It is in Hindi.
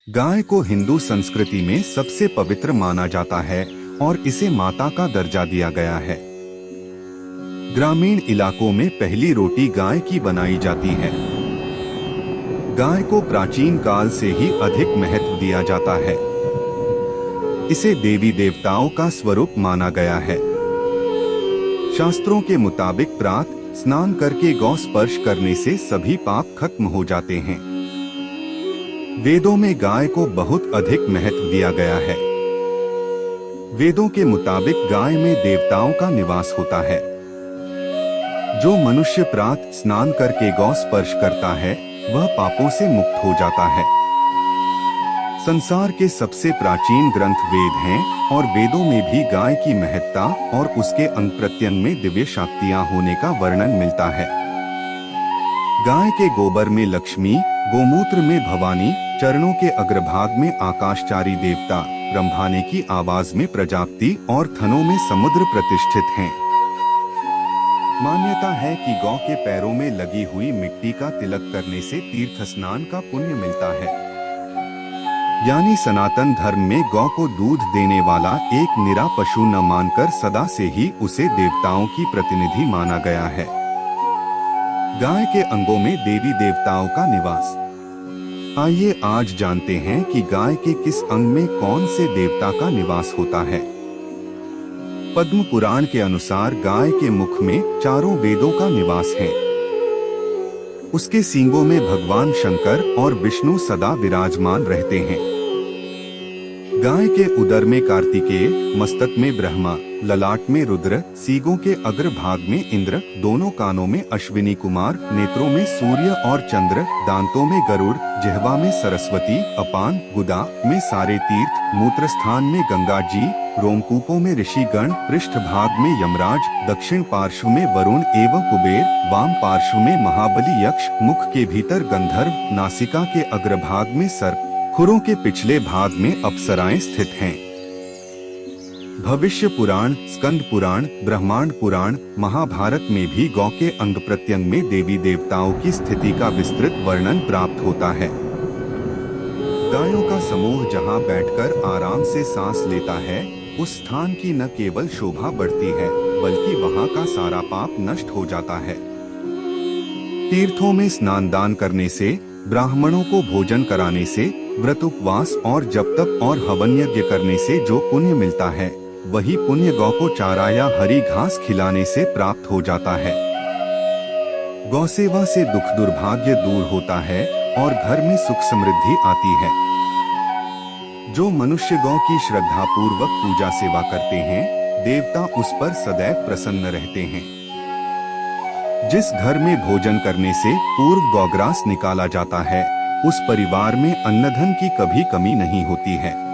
गाय को हिंदू संस्कृति में सबसे पवित्र माना जाता है और इसे माता का दर्जा दिया गया है। ग्रामीण इलाकों में पहली रोटी गाय की बनाई जाती है। गाय को प्राचीन काल से ही अधिक महत्व दिया जाता है। इसे देवी देवताओं का स्वरूप माना गया है। शास्त्रों के मुताबिक प्रातः स्नान करके गौ स्पर्श करने से सभी पाप खत्म हो जाते हैं। वेदों में गाय को बहुत अधिक महत्व दिया गया है। वेदों के मुताबिक गाय में देवताओं का निवास होता है। जो मनुष्य प्रातः स्नान करके गौ स्पर्श करता है वह पापों से मुक्त हो जाता है। संसार के सबसे प्राचीन ग्रंथ वेद हैं और वेदों में भी गाय की महत्ता और उसके अंग प्रत्यंग में दिव्य शक्तियां होने का वर्णन मिलता है। गाय के गोबर में लक्ष्मी, गोमूत्र में भवानी, चरणों के अग्रभाग में आकाशचारी देवता, रंभाने की आवाज में प्रजापति और थनों में समुद्र प्रतिष्ठित हैं। मान्यता है कि गौ के पैरों में लगी हुई मिट्टी का तिलक करने से तीर्थ स्नान का पुण्य मिलता है। यानी सनातन धर्म में गौ को दूध देने वाला एक निरा पशु न मानकर सदा से ही उसे देवताओं की प्रतिनिधि माना गया है। गाय के अंगों में देवी देवताओं का निवास। आइए आज जानते हैं कि गाय के किस अंग में कौन से देवता का निवास होता है। पद्म पुराण के अनुसार गाय के मुख में चारों वेदों का निवास है। उसके सींगों में भगवान शंकर और विष्णु सदा विराजमान रहते हैं। गाय के उदर में कार्तिकेय, मस्तक में ब्रह्मा, ललाट में रुद्र, सींगों के अग्र भाग में इंद्र, दोनों कानों में अश्विनी कुमार, नेत्रों में सूर्य और चंद्र, दांतों में गरुड़, जिह्वा में सरस्वती, अपान गुदा में सारे तीर्थ, मूत्रस्थान में गंगा जी, रोमकूपों में ऋषिगण, पृष्ठ भाग में यमराज, दक्षिण पार्श्व में वरुण एवं कुबेर, वाम पार्श्व में महाबली यक्ष, मुख के भीतर गंधर्व, नासिका के अग्रभाग में सर्प, खुरों के पिछले भाग में अप्सराएं स्थित हैं। भविष्य पुराण, स्कंद पुराण, ब्रह्मांड पुराण, महाभारत में भी गौ के अंग प्रत्यंग में देवी देवताओं की स्थिति का विस्तृत वर्णन प्राप्त होता है। गायों का समूह जहां बैठकर आराम से सांस लेता है, उस स्थान की न केवल शोभा बढ़ती है बल्कि वहां का सारा पाप नष्ट हो जाता है। तीर्थों में स्नान दान करने से, ब्राह्मणों को भोजन कराने से, व्रत उपवास और जप तप और हवन यज्ञ करने से जो पुण्य मिलता है, वही पुण्य गौ को चारा या हरी घास खिलाने से प्राप्त हो जाता है। गौ सेवा से दुख दुर्भाग्य दूर होता है और घर में सुख समृद्धि आती है। जो मनुष्य गौ की श्रद्धा पूर्वक पूजा सेवा करते हैं, देवता उस पर सदैव प्रसन्न रहते हैं। जिस घर में भोजन करने से पूर्व गौग्रास निकाला जाता है, उस परिवार में अन्नधन की कभी कमी नहीं होती है।